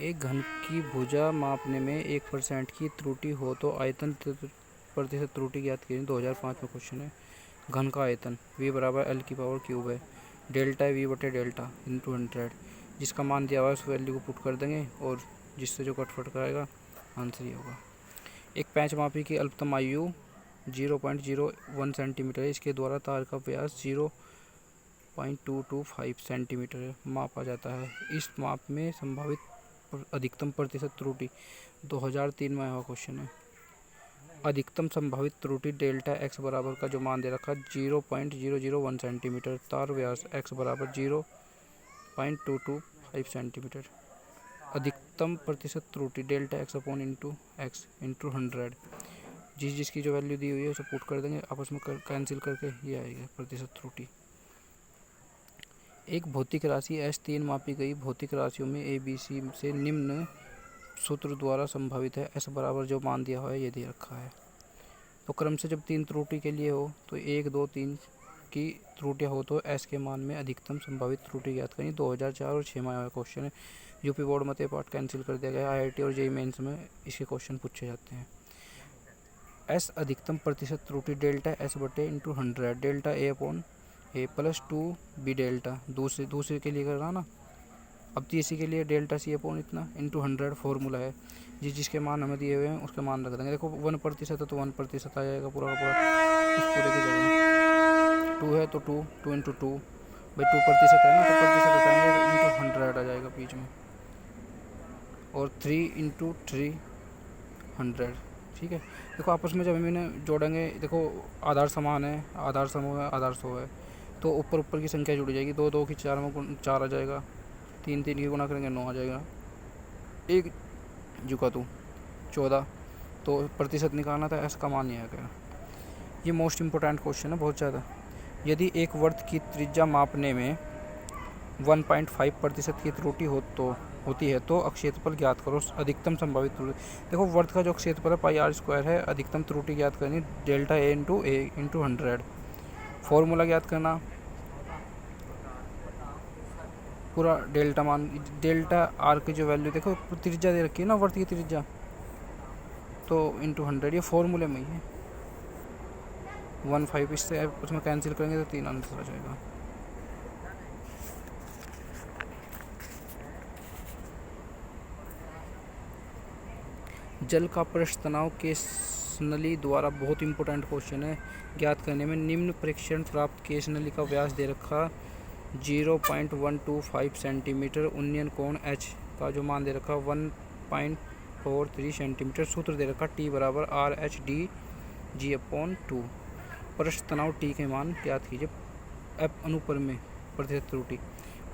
एक घन की भुजा मापने में 1% की त्रुटि हो तो आयतन प्रतिशत त्रुटि ज्ञात कीजिए। 2005 में क्वेश्चन है। घन का आयतन v बराबर एल की पावर क्यूब है। डेल्टा वी बटे डेल्टा इंटू 100, जिसका मान दिया हुआ है उस वैल्यू को पुट कर देंगे और जिससे जो कटफट कराएगा आंसर ही होगा। एक पैंच मापी की अल्पतम आयु 0.01 सेंटीमीटर है। इसके द्वारा तार का व्यास 0.225 सेंटीमीटर है मापा जाता है। इस माप में संभावित अधिकतम प्रतिशत त्रुटि 2003 में आया क्वेश्चन है। अधिकतम संभावित त्रुटि डेल्टा एक्स बराबर का जो मान दे रखा 0.001 सेंटीमीटर, तार व्यास एक्स बराबर 0.225 सेंटीमीटर। अधिकतम प्रतिशत त्रुटि delta x upon into x into 100, जिसकी जो वैल्यू दी हुई है उसे पुट कर देंगे, आपस में कैंसिल करके ये आएगा प्रतिशत त्रुटि। एक भौतिक राशि S3 मापी गई भौतिक राशियों में ABC से निम्न सूत्र द्वारा संभावित है। S बराबर जो मान दिया हुआ है ये दे रखा है। तो क्रम से जब 3 त्रुटि के लिए हो तो 1, 2, 3 की त्रुटियाँ हो तो S के मान में अधिकतम संभावित त्रुटि ज्ञात करें। 2004 और 6 में आया क्वेश्चन है। यूपी बोर्ड में तो पार्ट कैंसिल कर दिया गया। IIT और JEE मेंस में इसके क्वेश्चन पूछे जाते हैं। S अधिकतम प्रतिशत त्रुटि डेल्टा S बटे into 100, delta A upon A plus 2B delta दूसरे के लिए करना ना। अब तीसरे के लिए डेल्टा C अपॉन इतना इंटू 100 फॉर्मूला है। जिसके मान हमें दिए हुए हैं उसके मान रख देंगे। देखो 1% है तो 1% आ जाएगा पूरा का पूरा। इस पूरे की जगह 2 है तो 2 इंटू 2 भाई 2% है ना तो प्रतिशत हटाएंगे तो इंटू 100 आ जाएगा बीच में, और 3 इंटू 300। ठीक है। देखो आपस में जब हम इन्हें जोड़ेंगे, देखो आधार समान है, आधार समूह है, आधार 100 है, तो ऊपर की संख्या जुड़ जाएगी। 2 2 की 4 में 4 आ जाएगा, 3 3 की गुणा करेंगे 9 आ जाएगा, 1 जुका 14। तो प्रतिशत निकालना था, S का मान नहीं आ गया। ये मोस्ट इम्पोर्टेंट क्वेश्चन है बहुत ज़्यादा। यदि एक वर्त की त्रिज्या मापने में 1.5% की त्रुटि होती है तो क्षेत्रफल ज्ञात करो। अधिकतम संभावित त्रुटि, देखो वर्त का जो क्षेत्रफल है πr² है। अधिकतम त्रुटि ज्ञात करनी डेल्टा A इंटू 100। फॉर्मूला ज्ञात करना पूरा डेल्टा मान, डेल्टा आर की जो वैल्यू देखो त्रिज्या दे रखी है ना वर्त की त्रिज्या, तो इंटू 100 ये फॉर्मूले में ही है। 15 इससे उसमें कैंसिल करेंगे तो 3 आंसर आ जाएगा। जल का पृष्ठ तनाव केस नली द्वारा, बहुत इंपॉर्टेंट क्वेश्चन है, ज्ञात करने में निम्न परीक्षण प्राप्त। केस नली का व्यास दे रखा 0.125 सेंटीमीटर। उन्नयन कोण H का जो मान दे रखा 1.43 सेंटीमीटर। सूत्र दे रखा T बराबर RH/dg अपॉन 2। पृष्ठ तनाव T के मान ज्ञात कीजिए। F अनुपर में प्रतिशत त्रुटि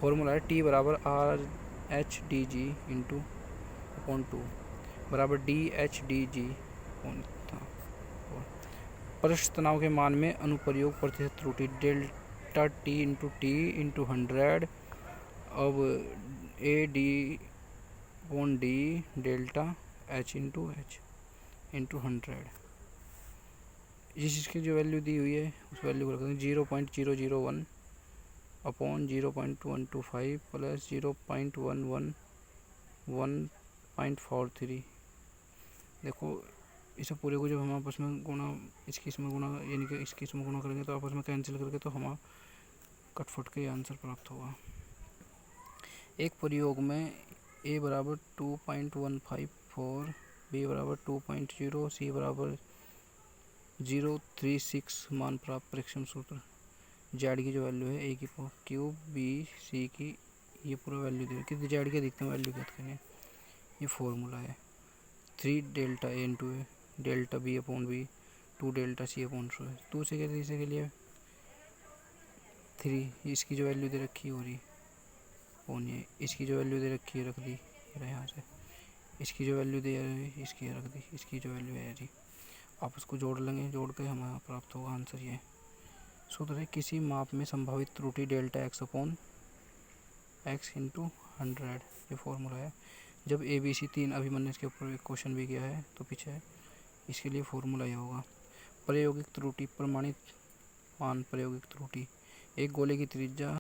फॉर्मूला है T बराबर RH/dg इंटू अपॉन 2 बराबर DH/dg अपॉन। पृष्ठ तनाव के मान में अनुप्रयोग प्रतिशत त्रुटि डेल्टा T इंटू 100। अब AD upon D delta H into 100। जिसकी जो वैल्यू दी हुई है उस वैल्यू को रख देंगे 0.001 अपॉन 0.125 प्लस 0.11 1.43। देखो इसे पूरे को जब हम आपस में गुणा, इसकी इसमें गुणा यानी कि इसकी इसमें गुणा करेंगे तो आपस में कैंसिल करके तो हमारा कटफट के आंसर प्राप्त होगा। एक प्रयोग में A बराबर 2.154, B बराबर 2.0, C बराबर 036 मान प्राप्त। परीक्षण सूत्र जेड की जो वैल्यू है A की क्यूब, B C की ये पूरा वैल्यू दे रखी है। जेड की अधिकतम वैल्यू ज्ञात करें, ये फॉर्मूला है 3 delta A into A delta B upon B 2 delta C upon 100। दूसरे के तीसरे के लिए 3, इसकी जो वैल्यू दे रखी है हो रही अपॉन ये, इसकी जो वैल्यू दे रखी है रख दी यहाँ से, इसकी जो वैल्यू दे रही है इसकी रख दी, इसकी जो वैल्यू है जी आप उसको जोड़ लेंगे, जोड़ के हमारा प्राप्त होगा आंसर। ये सूत्र है किसी माप में संभावित त्रुटि delta x upon x into 100। ये फॉर्मूला है। जब ABC 3 अभी मैंने इसके ऊपर एक क्वेश्चन भी किया है तो पीछे है, इसके लिए फॉर्मूला ये होगा। प्रायोगिक त्रुटि प्रमाणित मान। प्रायोगिक त्रुटि एक गोले की त्रिज्या